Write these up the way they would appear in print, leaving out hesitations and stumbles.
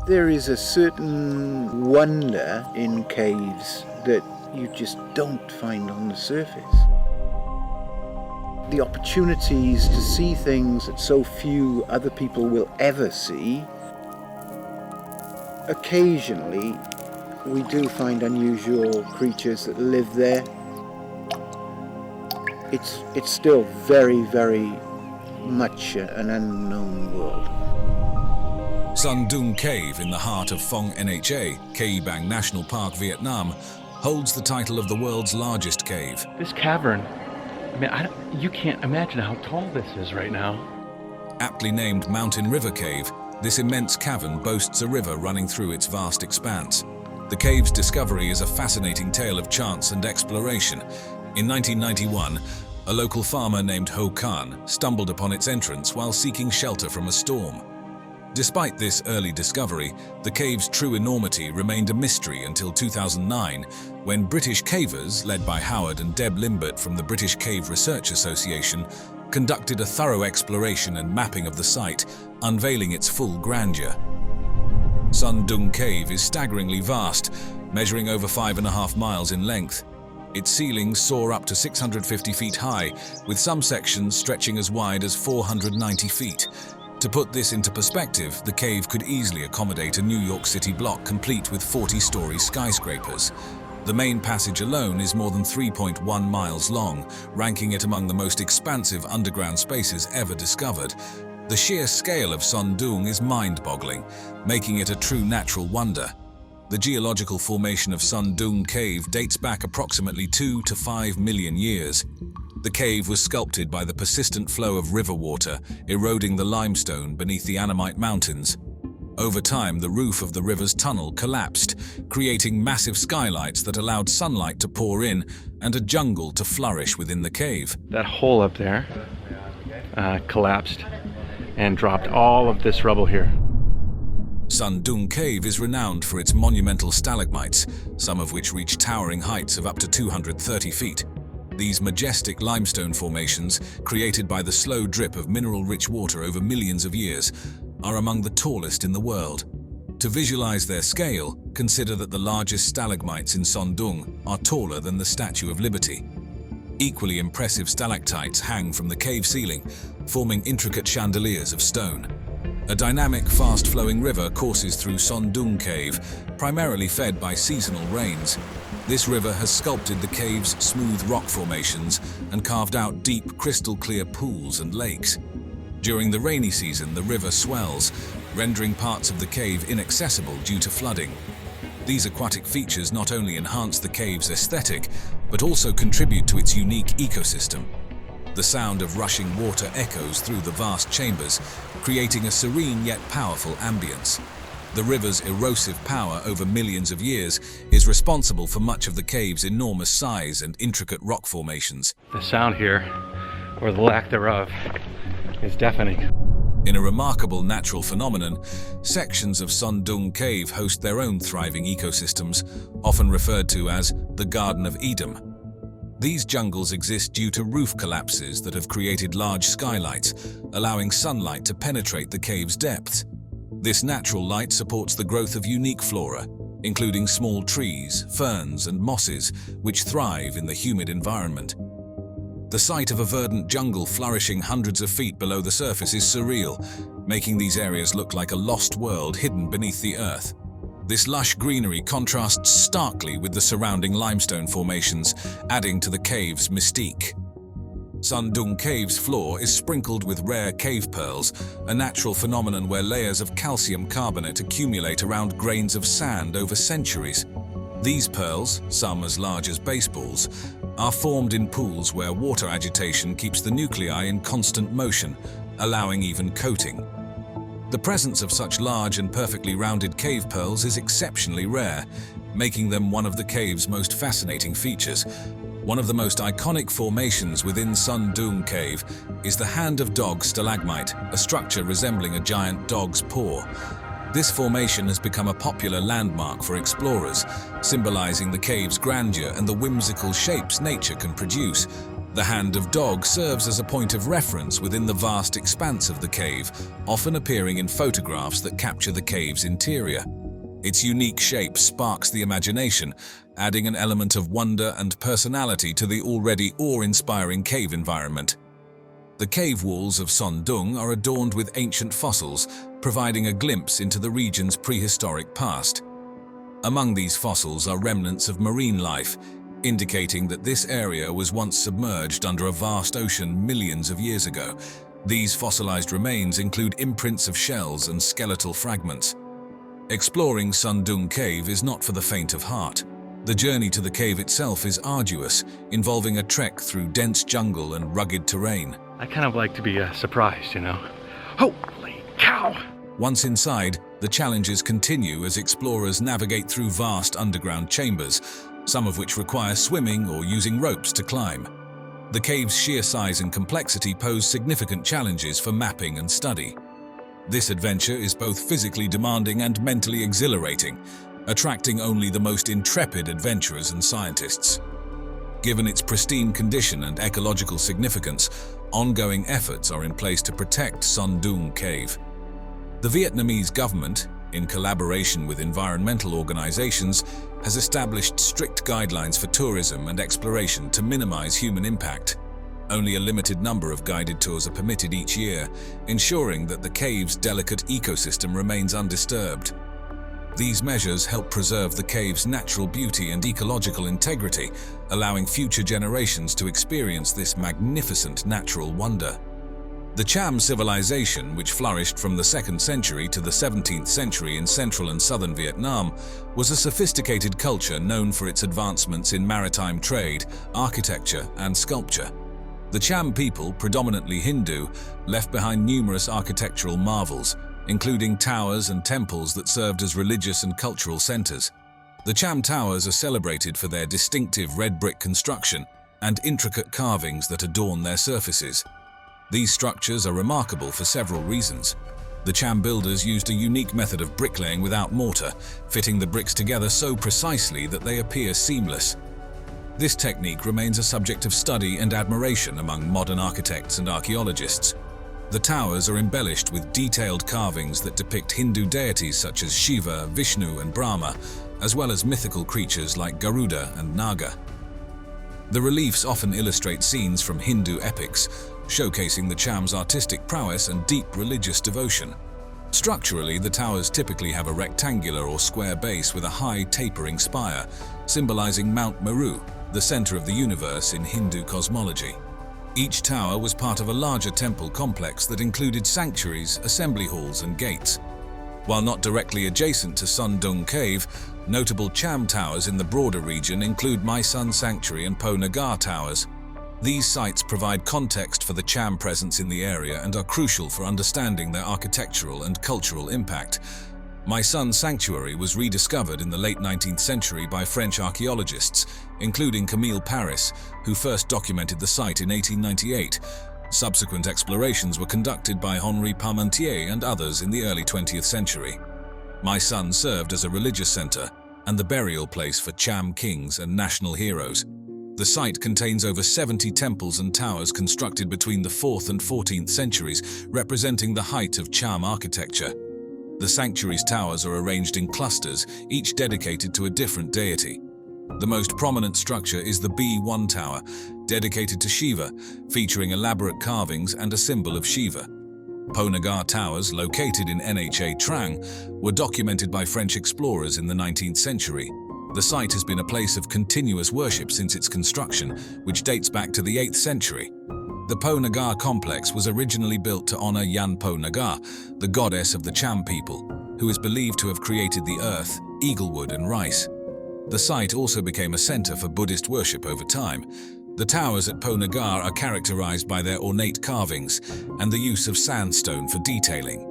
There is a certain wonder in caves that you just don't find on the surface. The opportunities to see things that so few other people will ever see. Occasionally, we do find unusual creatures that live there. It's still very, very much an unknown world. Son Doong Cave in the heart of Phong Nha, Ke Bang National Park, Vietnam, holds the title of the world's largest cave. This cavern, I mean, you can't imagine how tall this is right now. Aptly named Mountain River Cave, this immense cavern boasts a river running through its vast expanse. The cave's discovery is a fascinating tale of chance and exploration. In 1991, a local farmer named Ho Khan stumbled upon its entrance while seeking shelter from a storm. Despite this early discovery, the cave's true enormity remained a mystery until 2009, when British cavers, led by Howard and Deb Limbert from the British Cave Research Association, conducted a thorough exploration and mapping of the site, unveiling its full grandeur. Son Doong Cave is staggeringly vast, measuring over 5.5 miles in length. Its ceilings soar up to 650 feet high, with some sections stretching as wide as 490 feet. To put this into perspective, the cave could easily accommodate a New York City block complete with 40-story skyscrapers. The main passage alone is more than 3.1 miles long, ranking it among the most expansive underground spaces ever discovered. The sheer scale of Son Doong is mind-boggling, making it a true natural wonder. The geological formation of Son Doong Cave dates back approximately 2 to 5 million years. The cave was sculpted by the persistent flow of river water, eroding the limestone beneath the Annamite Mountains. Over time, the roof of the river's tunnel collapsed, creating massive skylights that allowed sunlight to pour in and a jungle to flourish within the cave. That hole up there collapsed and dropped all of this rubble here. Son Doong Cave is renowned for its monumental stalagmites, some of which reach towering heights of up to 230 feet. These majestic limestone formations, created by the slow drip of mineral-rich water over millions of years, are among the tallest in the world. To visualize their scale, consider that the largest stalagmites in Son Doong are taller than the Statue of Liberty. Equally impressive stalactites hang from the cave ceiling, forming intricate chandeliers of stone. A dynamic, fast-flowing river courses through Son Doong Cave, primarily fed by seasonal rains. This river has sculpted the cave's smooth rock formations and carved out deep, crystal-clear pools and lakes. During the rainy season, the river swells, rendering parts of the cave inaccessible due to flooding. These aquatic features not only enhance the cave's aesthetic, but also contribute to its unique ecosystem. The sound of rushing water echoes through the vast chambers, creating a serene yet powerful ambience. The river's erosive power over millions of years is responsible for much of the cave's enormous size and intricate rock formations. The sound here, or the lack thereof, is deafening. In a remarkable natural phenomenon, sections of Son Doong Cave host their own thriving ecosystems, often referred to as the Garden of Eden. These jungles exist due to roof collapses that have created large skylights, allowing sunlight to penetrate the cave's depths. This natural light supports the growth of unique flora, including small trees, ferns, and mosses, which thrive in the humid environment. The sight of a verdant jungle flourishing hundreds of feet below the surface is surreal, making these areas look like a lost world hidden beneath the earth. This lush greenery contrasts starkly with the surrounding limestone formations, adding to the cave's mystique. Son Doong Cave's floor is sprinkled with rare cave pearls, a natural phenomenon where layers of calcium carbonate accumulate around grains of sand over centuries. These pearls, some as large as baseballs, are formed in pools where water agitation keeps the nuclei in constant motion, allowing even coating. The presence of such large and perfectly rounded cave pearls is exceptionally rare, making them one of the cave's most fascinating features. One of the most iconic formations within Son Doong Cave is the Hand of Dog stalagmite, a structure resembling a giant dog's paw. This formation has become a popular landmark for explorers, symbolizing the cave's grandeur and the whimsical shapes nature can produce. The Hand of Dog serves as a point of reference within the vast expanse of the cave, often appearing in photographs that capture the cave's interior. Its unique shape sparks the imagination, adding an element of wonder and personality to the already awe-inspiring cave environment. The cave walls of Son Doong are adorned with ancient fossils, providing a glimpse into the region's prehistoric past. Among these fossils are remnants of marine life, indicating that this area was once submerged under a vast ocean millions of years ago. These fossilized remains include imprints of shells and skeletal fragments. Exploring Son Doong Cave is not for the faint of heart. The journey to the cave itself is arduous, involving a trek through dense jungle and rugged terrain. I kind of like to be surprised, you know. Holy cow! Once inside, the challenges continue as explorers navigate through vast underground chambers, some of which require swimming or using ropes to climb. The cave's sheer size and complexity pose significant challenges for mapping and study. This adventure is both physically demanding and mentally exhilarating, attracting only the most intrepid adventurers and scientists. Given its pristine condition and ecological significance, ongoing efforts are in place to protect Son Doong Cave. The Vietnamese government, in collaboration with environmental organizations, has established strict guidelines for tourism and exploration to minimize human impact. Only a limited number of guided tours are permitted each year, ensuring that the cave's delicate ecosystem remains undisturbed. These measures help preserve the cave's natural beauty and ecological integrity, allowing future generations to experience this magnificent natural wonder. The Cham civilization, which flourished from the 2nd century to the 17th century in central and southern Vietnam, was a sophisticated culture known for its advancements in maritime trade, architecture, and sculpture. The Cham people, predominantly Hindu, left behind numerous architectural marvels, including towers and temples that served as religious and cultural centers. The Cham Towers are celebrated for their distinctive red brick construction and intricate carvings that adorn their surfaces. These structures are remarkable for several reasons. The Cham builders used a unique method of bricklaying without mortar, fitting the bricks together so precisely that they appear seamless. This technique remains a subject of study and admiration among modern architects and archaeologists. The towers are embellished with detailed carvings that depict Hindu deities such as Shiva, Vishnu, and Brahma, as well as mythical creatures like Garuda and Naga. The reliefs often illustrate scenes from Hindu epics, showcasing the Cham's artistic prowess and deep religious devotion. Structurally, the towers typically have a rectangular or square base with a high tapering spire, symbolizing Mount Meru, the center of the universe in Hindu cosmology. Each tower was part of a larger temple complex that included sanctuaries, assembly halls, and gates. While not directly adjacent to Son Doong Cave, notable Cham Towers in the broader region include My Son Sanctuary and Po Nagar Towers. These sites provide context for the Cham presence in the area and are crucial for understanding their architectural and cultural impact. My Son Sanctuary was rediscovered in the late 19th century by French archaeologists, including Camille Paris, who first documented the site in 1898. Subsequent explorations were conducted by Henri Parmentier and others in the early 20th century. My Son served as a religious center and the burial place for Cham kings and national heroes. The site contains over 70 temples and towers constructed between the 4th and 14th centuries, representing the height of Cham architecture. The sanctuary's towers are arranged in clusters, each dedicated to a different deity. The most prominent structure is the B1 Tower, dedicated to Shiva, featuring elaborate carvings and a symbol of Shiva. Po Nagar Towers, located in Nha Trang, were documented by French explorers in the 19th century. The site has been a place of continuous worship since its construction, which dates back to the 8th century. The Po Nagar complex was originally built to honor Yan Po Nagar, the goddess of the Cham people, who is believed to have created the earth, eaglewood, and rice. The site also became a center for Buddhist worship over time. The towers at Po Nagar are characterized by their ornate carvings and the use of sandstone for detailing.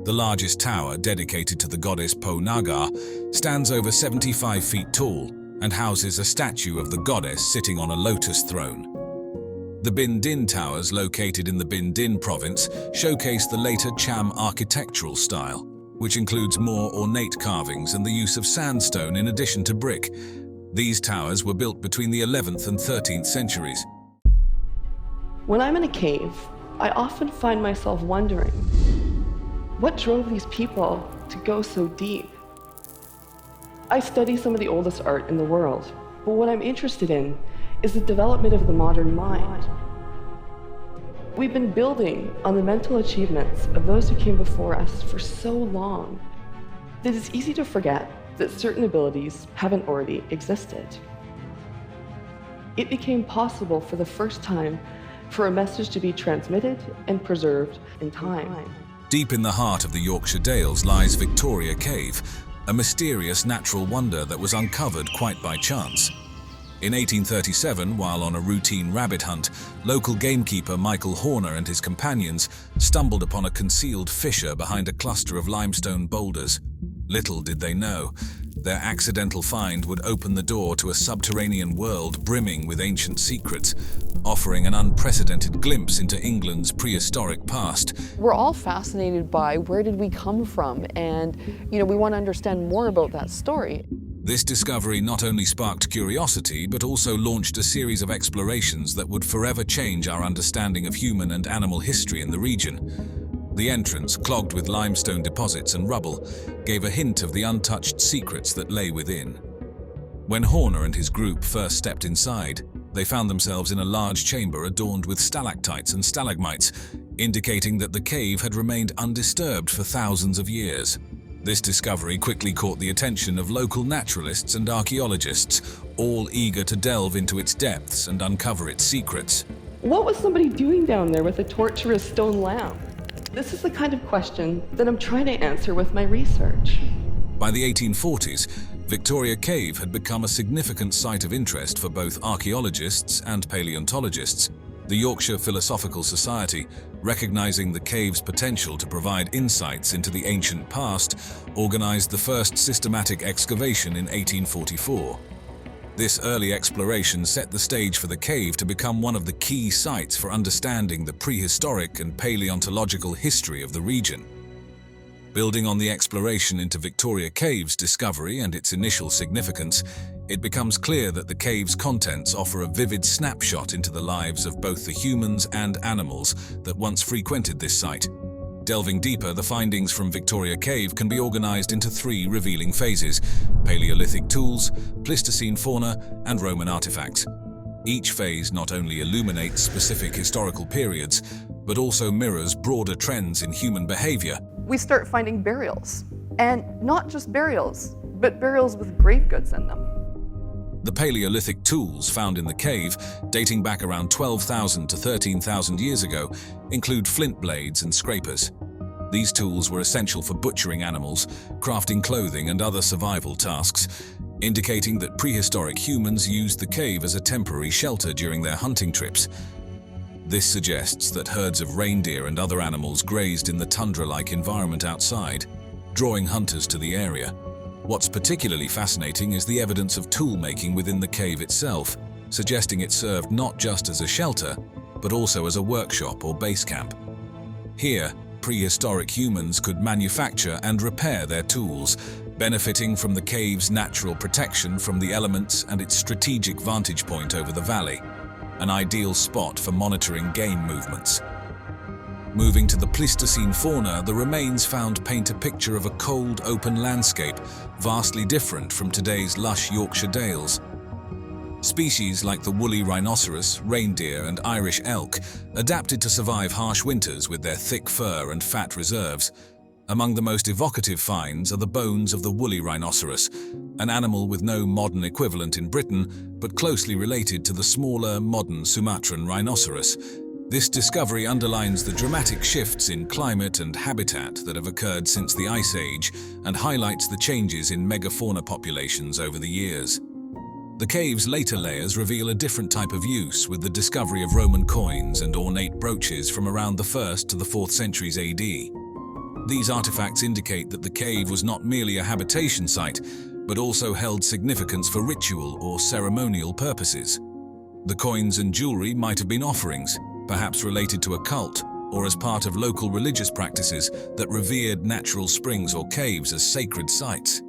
The largest tower, dedicated to the goddess Po Nagar, stands over 75 feet tall and houses a statue of the goddess sitting on a lotus throne. The Bindin Towers, located in the Bindin province, showcase the later Cham architectural style, which includes more ornate carvings and the use of sandstone in addition to brick. These towers were built between the 11th and 13th centuries. When I'm in a cave, I often find myself wondering, what drove these people to go so deep? I study some of the oldest art in the world, but what I'm interested in is the development of the modern mind. We've been building on the mental achievements of those who came before us for so long that it's easy to forget that certain abilities haven't already existed. It became possible for the first time for a message to be transmitted and preserved in time. Deep in the heart of the Yorkshire Dales lies Victoria Cave, a mysterious natural wonder that was uncovered quite by chance. In 1837, while on a routine rabbit hunt, local gamekeeper Michael Horner and his companions stumbled upon a concealed fissure behind a cluster of limestone boulders. Little did they know, their accidental find would open the door to a subterranean world brimming with ancient secrets, offering an unprecedented glimpse into England's prehistoric past. We're all fascinated by where did we come from, and we want to understand more about that story. This discovery not only sparked curiosity, but also launched a series of explorations that would forever change our understanding of human and animal history in the region. The entrance, clogged with limestone deposits and rubble, gave a hint of the untouched secrets that lay within. When Horner and his group first stepped inside, they found themselves in a large chamber adorned with stalactites and stalagmites, indicating that the cave had remained undisturbed for thousands of years. This discovery quickly caught the attention of local naturalists and archaeologists, all eager to delve into its depths and uncover its secrets. What was somebody doing down there with a tortuous stone lamp? This is the kind of question that I'm trying to answer with my research. By the 1840s, Victoria Cave had become a significant site of interest for both archaeologists and paleontologists. The Yorkshire Philosophical Society, recognizing the cave's potential to provide insights into the ancient past, organized the first systematic excavation in 1844. This early exploration set the stage for the cave to become one of the key sites for understanding the prehistoric and paleontological history of the region. Building on the exploration into Victoria Cave's discovery and its initial significance, it becomes clear that the cave's contents offer a vivid snapshot into the lives of both the humans and animals that once frequented this site. Delving deeper, the findings from Victoria Cave can be organized into three revealing phases: Paleolithic tools, Pleistocene fauna, and Roman artifacts. Each phase not only illuminates specific historical periods, but also mirrors broader trends in human behavior. We start finding burials, and not just burials, but burials with grave goods in them. The Paleolithic tools found in the cave, dating back around 12,000 to 13,000 years ago, include flint blades and scrapers. These tools were essential for butchering animals, crafting clothing, and other survival tasks, indicating that prehistoric humans used the cave as a temporary shelter during their hunting trips. This suggests that herds of reindeer and other animals grazed in the tundra-like environment outside, drawing hunters to the area. What's particularly fascinating is the evidence of tool-making within the cave itself, suggesting it served not just as a shelter, but also as a workshop or base camp. Here, prehistoric humans could manufacture and repair their tools, benefiting from the cave's natural protection from the elements and its strategic vantage point over the valley, an ideal spot for monitoring game movements. Moving to the Pleistocene fauna, the remains found paint a picture of a cold, open landscape, vastly different from today's lush Yorkshire Dales. Species like the woolly rhinoceros, reindeer, and Irish elk adapted to survive harsh winters with their thick fur and fat reserves. Among the most evocative finds are the bones of the woolly rhinoceros, an animal with no modern equivalent in Britain, but closely related to the smaller, modern Sumatran rhinoceros. This discovery underlines the dramatic shifts in climate and habitat that have occurred since the Ice Age and highlights the changes in megafauna populations over the years. The cave's later layers reveal a different type of use, with the discovery of Roman coins and ornate brooches from around the 1st to the 4th centuries AD. These artifacts indicate that the cave was not merely a habitation site, but also held significance for ritual or ceremonial purposes. The coins and jewelry might have been offerings, perhaps related to a cult, or as part of local religious practices that revered natural springs or caves as sacred sites.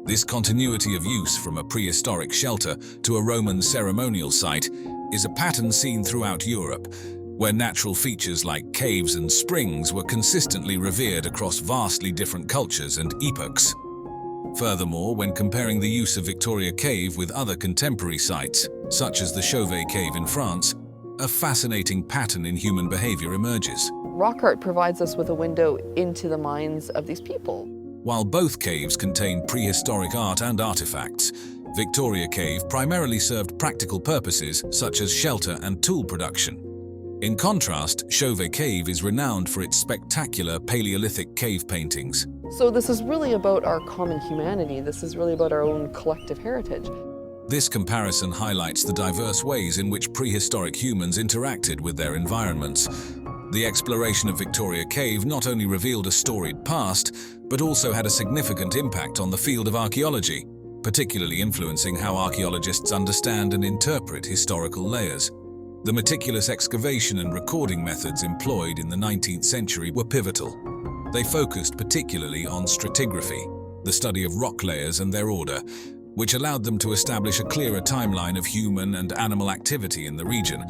This continuity of use from a prehistoric shelter to a Roman ceremonial site is a pattern seen throughout Europe, where natural features like caves and springs were consistently revered across vastly different cultures and epochs. Furthermore, when comparing the use of Victoria Cave with other contemporary sites, such as the Chave Cave in France, a fascinating pattern in human behavior emerges. Rock art provides us with a window into the minds of these people. While both caves contain prehistoric art and artifacts, Victoria Cave primarily served practical purposes such as shelter and tool production. In contrast, Chave Cave is renowned for its spectacular Paleolithic cave paintings. So this is really about our common humanity. This is really about our own collective heritage. This comparison highlights the diverse ways in which prehistoric humans interacted with their environments. The exploration of Victoria Cave not only revealed a storied past, but also had a significant impact on the field of archaeology, particularly influencing how archaeologists understand and interpret historical layers. The meticulous excavation and recording methods employed in the 19th century were pivotal. They focused particularly on stratigraphy, the study of rock layers and their order, which allowed them to establish a clearer timeline of human and animal activity in the region.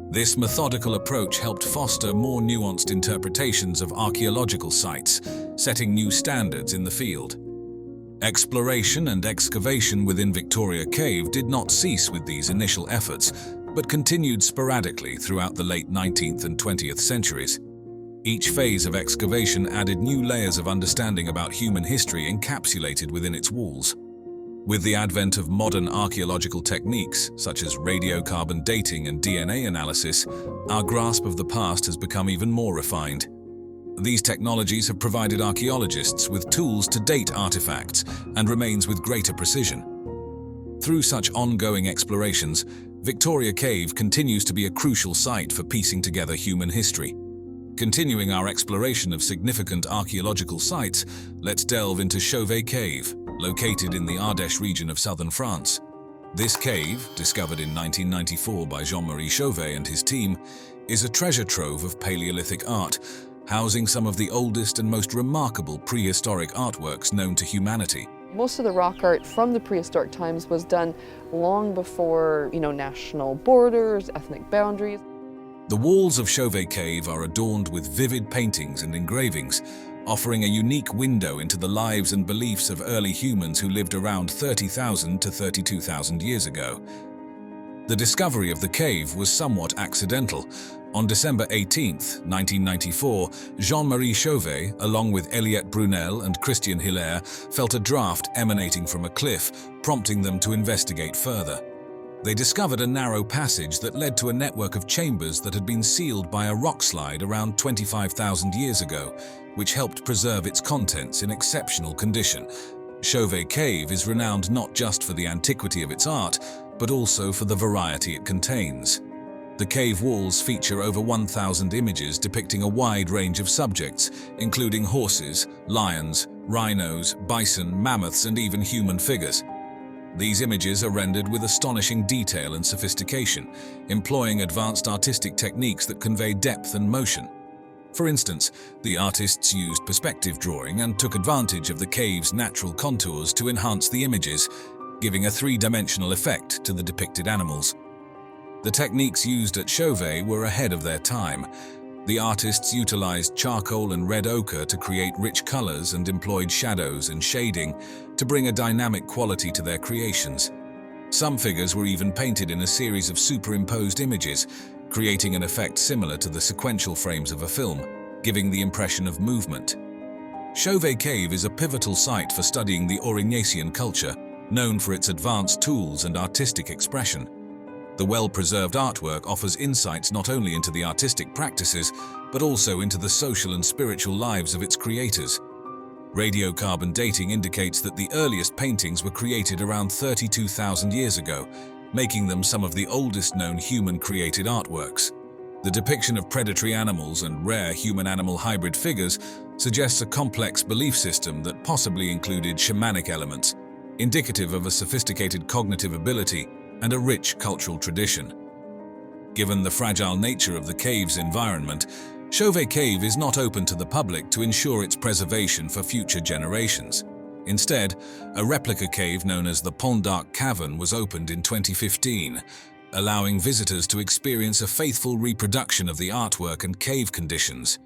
This methodical approach helped foster more nuanced interpretations of archaeological sites, setting new standards in the field. Exploration and excavation within Victoria Cave did not cease with these initial efforts, but continued sporadically throughout the late 19th and 20th centuries. Each phase of excavation added new layers of understanding about human history encapsulated within its walls. With the advent of modern archaeological techniques, such as radiocarbon dating and DNA analysis, our grasp of the past has become even more refined. These technologies have provided archaeologists with tools to date artifacts and remains with greater precision. Through such ongoing explorations, Victoria Cave continues to be a crucial site for piecing together human history. Continuing our exploration of significant archaeological sites, let's delve into Chave Cave, located in the Ardèche region of southern France. This cave, discovered in 1994 by Jean-Marie Chave and his team, is a treasure trove of Paleolithic art, housing some of the oldest and most remarkable prehistoric artworks known to humanity. Most of the rock art from the prehistoric times was done long before, national borders, ethnic boundaries. The walls of Chave Cave are adorned with vivid paintings and engravings, offering a unique window into the lives and beliefs of early humans who lived around 30,000 to 32,000 years ago. The discovery of the cave was somewhat accidental. On December 18, 1994, Jean-Marie Chave, along with Eliette Brunel and Christian Hilaire, felt a draft emanating from a cliff, prompting them to investigate further. They discovered a narrow passage that led to a network of chambers that had been sealed by a rock slide around 25,000 years ago, which helped preserve its contents in exceptional condition. Chave Cave is renowned not just for the antiquity of its art, but also for the variety it contains. The cave walls feature over 1,000 images depicting a wide range of subjects, including horses, lions, rhinos, bison, mammoths, and even human figures. These images are rendered with astonishing detail and sophistication, employing advanced artistic techniques that convey depth and motion. For instance, the artists used perspective drawing and took advantage of the cave's natural contours to enhance the images, giving a three-dimensional effect to the depicted animals. The techniques used at Chave were ahead of their time. The artists utilized charcoal and red ochre to create rich colors and employed shadows and shading to bring a dynamic quality to their creations. Some figures were even painted in a series of superimposed images, creating an effect similar to the sequential frames of a film, giving the impression of movement. Chave Cave is a pivotal site for studying the Aurignacian culture, known for its advanced tools and artistic expression. The well-preserved artwork offers insights not only into the artistic practices, but also into the social and spiritual lives of its creators. Radiocarbon dating indicates that the earliest paintings were created around 32,000 years ago, making them some of the oldest known human-created artworks. The depiction of predatory animals and rare human-animal hybrid figures suggests a complex belief system that possibly included shamanic elements, indicative of a sophisticated cognitive ability and a rich cultural tradition. Given the fragile nature of the cave's environment, Chave Cave is not open to the public to ensure its preservation for future generations. Instead, a replica cave known as the Pont d'Arc Cavern was opened in 2015. allowing visitors to experience a faithful reproduction of the artwork and cave conditions.